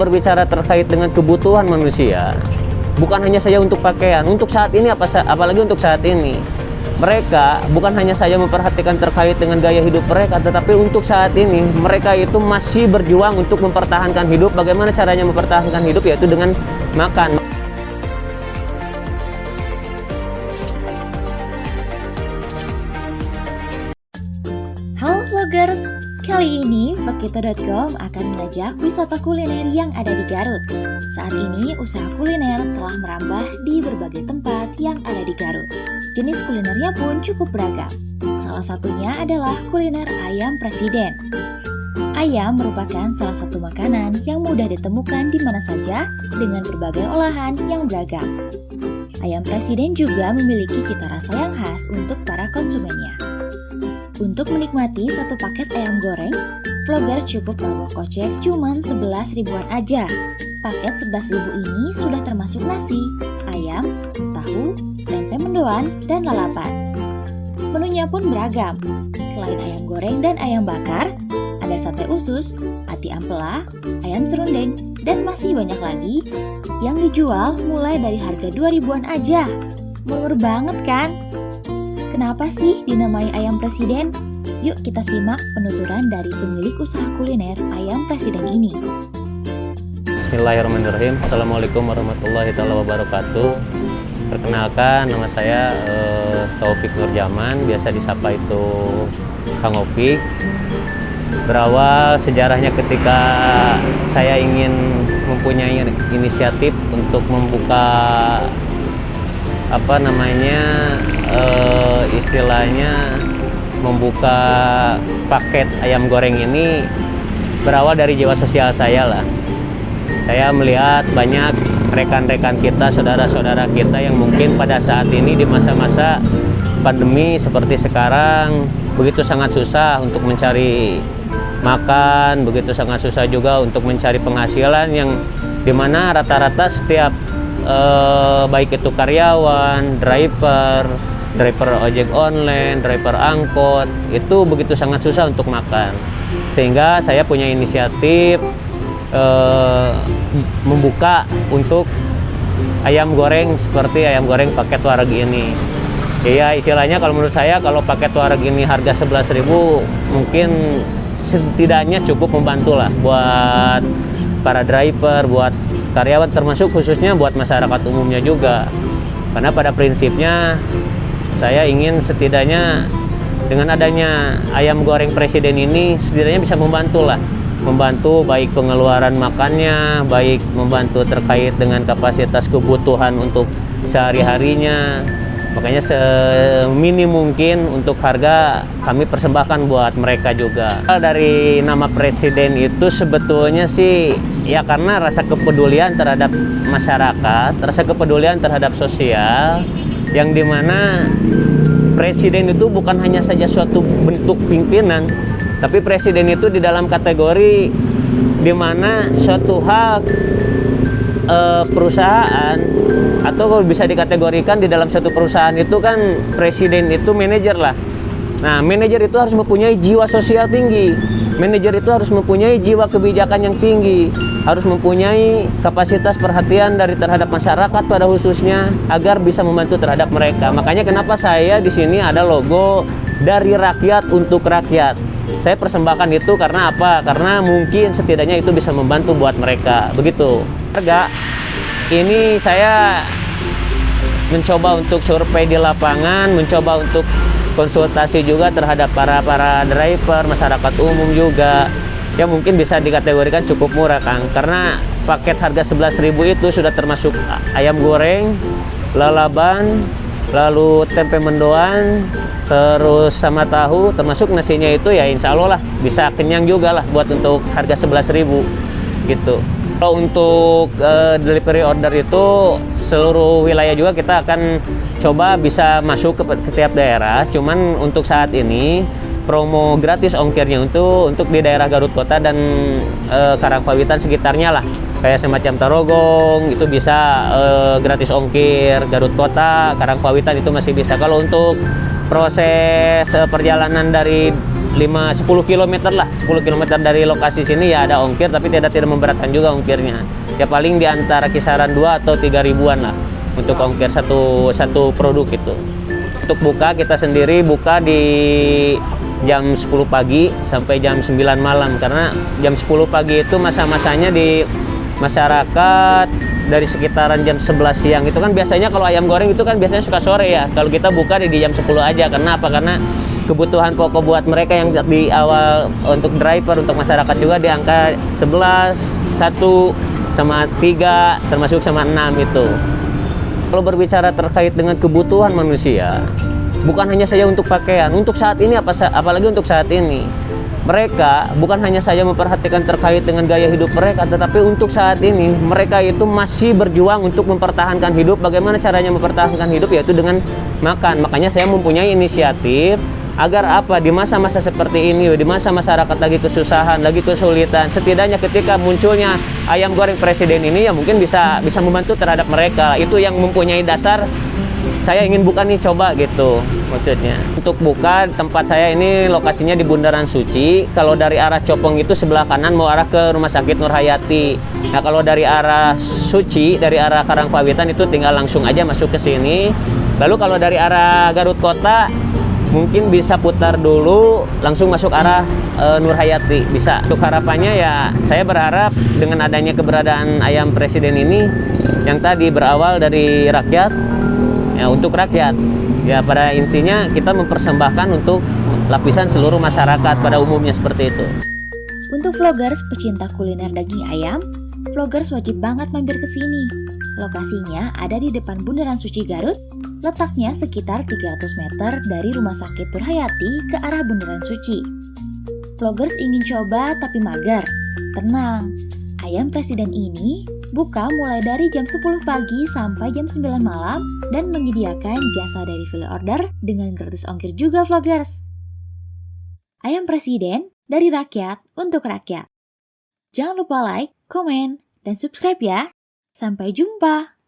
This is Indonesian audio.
berbicara terkait dengan kebutuhan manusia, bukan hanya saja untuk pakaian, untuk saat ini apalagi untuk saat ini. Mereka bukan hanya saja memperhatikan terkait dengan gaya hidup mereka, tetapi untuk saat ini mereka itu masih berjuang untuk mempertahankan hidup. Bagaimana caranya mempertahankan hidup? Yaitu dengan makan. Halo vloggers, kali ini Vokito.com akan mengajak wisata kuliner yang ada di Garut. Saat ini usaha kuliner telah merambah di berbagai tempat yang ada di Garut. Jenis kulinernya pun cukup beragam. Salah satunya adalah kuliner ayam presiden. Ayam merupakan salah satu makanan yang mudah ditemukan di mana saja dengan berbagai olahan yang beragam. Ayam presiden juga memiliki cita rasa yang khas untuk para konsumennya. Untuk menikmati satu paket ayam goreng, vloggers cukup merogoh kocek cuma 11 ribuan aja. Paket 11 ribu ini sudah termasuk nasi, ayam, tahu, tempe mendoan, dan lalapan. Menunya pun beragam. Selain ayam goreng dan ayam bakar, ada sate usus, ati ampela, ayam serundeng, dan masih banyak lagi yang dijual mulai dari harga 2 ribuan aja. Murah banget kan? Kenapa sih dinamai ayam presiden? Yuk kita simak penuturan dari pemilik usaha kuliner ayam presiden ini. Bismillahirrahmanirrahim. Assalamualaikum warahmatullahi wabarakatuh. Perkenalkan, nama saya Taufik Nurjaman, biasa disapa itu Kang Opik. Berawal sejarahnya ketika saya ingin mempunyai inisiatif untuk membuka istilahnya membuka paket ayam goreng ini berawal dari jiwa sosial saya lah. Saya melihat banyak rekan-rekan kita, saudara-saudara kita yang mungkin pada saat ini di masa-masa pandemi seperti sekarang begitu sangat susah untuk mencari makan, begitu sangat susah juga untuk mencari penghasilan, yang dimana rata-rata setiap baik itu karyawan, driver ojek online, driver angkot, itu begitu sangat susah untuk makan. Sehingga saya punya inisiatif membuka untuk ayam goreng seperti ayam goreng paket wareg ini. Iya, istilahnya kalau menurut saya kalau paket wareg ini harga 11.000 mungkin setidaknya cukup membantu lah buat para driver, buat karyawan, termasuk khususnya buat masyarakat umumnya juga. Karena pada prinsipnya saya ingin setidaknya dengan adanya ayam goreng presiden ini setidaknya bisa membantu baik pengeluaran makannya, baik membantu terkait dengan kapasitas kebutuhan untuk sehari-harinya. Makanya seminim mungkin untuk harga kami persembahkan buat mereka juga. Dari nama presiden itu sebetulnya sih ya karena rasa kepedulian terhadap masyarakat, rasa kepedulian terhadap sosial, yang dimana presiden itu bukan hanya saja suatu bentuk pimpinan, tapi presiden itu di dalam kategori dimana suatu hal perusahaan, atau kalau bisa dikategorikan di dalam satu perusahaan itu kan presiden itu manajer lah. Nah, manajer itu harus mempunyai jiwa sosial tinggi, manajer itu harus mempunyai jiwa kebijakan yang tinggi, harus mempunyai kapasitas perhatian terhadap masyarakat pada khususnya agar bisa membantu terhadap mereka. Makanya kenapa saya di sini ada logo dari rakyat untuk rakyat. Saya persembahkan itu karena apa? Karena mungkin setidaknya itu bisa membantu buat mereka. Begitu. Harga ini saya mencoba untuk survei di lapangan, mencoba untuk konsultasi juga terhadap para driver, masyarakat umum juga. Ya mungkin bisa dikategorikan cukup murah, Kang. Karena paket harga 11.000 itu sudah termasuk ayam goreng, lalaban, lalu tempe mendoan, terus sama tahu, termasuk nasinya itu ya insya Allah lah bisa kenyang juga lah buat untuk harga 11.000 gitu. Kalau untuk delivery order itu seluruh wilayah juga kita akan coba bisa masuk ke tiap daerah. Cuman untuk saat ini promo gratis ongkirnya untuk di daerah Garut Kota dan Karangpawitan sekitarnya lah. Kayak semacam Tarogong itu bisa gratis ongkir, Garut Kota, Karangpawitan itu masih bisa. Kalau untuk proses perjalanan dari 10 km lah, 10 km dari lokasi sini ya ada ongkir, tapi tidak memberatkan juga ongkirnya. Ya paling di antara kisaran 2 atau 3 ribuan lah untuk ongkir satu produk itu. Untuk buka, kita sendiri buka di jam 10 pagi sampai jam 9 malam, karena jam 10 pagi itu masa-masanya di masyarakat dari sekitaran jam 11 siang itu kan biasanya kalau ayam goreng itu kan biasanya suka sore ya. Kalau kita buka di jam 10 aja, karena apa? Karena kebutuhan pokok buat mereka yang di awal untuk driver, untuk masyarakat juga di angka 11, 1, sama 3, termasuk sama 6 itu. Kalau berbicara terkait dengan kebutuhan manusia, bukan hanya saja untuk pakaian, untuk saat ini apalagi untuk saat ini. Mereka bukan hanya saja memperhatikan terkait dengan gaya hidup mereka, tetapi untuk saat ini mereka itu masih berjuang untuk mempertahankan hidup. Bagaimana caranya mempertahankan hidup? Yaitu dengan makan. Makanya saya mempunyai inisiatif agar apa, di masa-masa seperti ini, di masa masyarakat lagi kesusahan, lagi kesulitan, setidaknya ketika munculnya ayam goreng presiden ini ya mungkin bisa membantu terhadap mereka. Itu yang mempunyai dasar saya ingin buka nih, coba gitu maksudnya. Untuk buka, tempat saya ini lokasinya di Bundaran Suci. Kalau dari arah Copong itu sebelah kanan mau arah ke Rumah Sakit Nur Hayati. Nah kalau dari arah Suci, dari arah Karangpawitan itu tinggal langsung aja masuk ke sini. Lalu kalau dari arah Garut Kota mungkin bisa putar dulu langsung masuk arah Nur Hayati, bisa. Untuk harapannya ya saya berharap dengan adanya keberadaan ayam presiden ini yang tadi berawal dari rakyat ya, untuk rakyat ya, pada intinya kita mempersembahkan untuk lapisan seluruh masyarakat pada umumnya seperti itu. Untuk vloggers pecinta kuliner daging ayam, vloggers wajib banget mampir ke sini. Lokasinya ada di depan Bundaran Suci Garut, letaknya sekitar 300 meter dari Rumah Sakit Nur Hayati ke arah Bundaran Suci. Vloggers ingin coba tapi mager? Tenang, ayam presiden ini buka mulai dari jam 10 pagi sampai jam 9 malam dan menyediakan jasa delivery order dengan gratis ongkir juga vloggers. Ayam presiden dari rakyat untuk rakyat. Jangan lupa like, komen, dan subscribe ya. Sampai jumpa!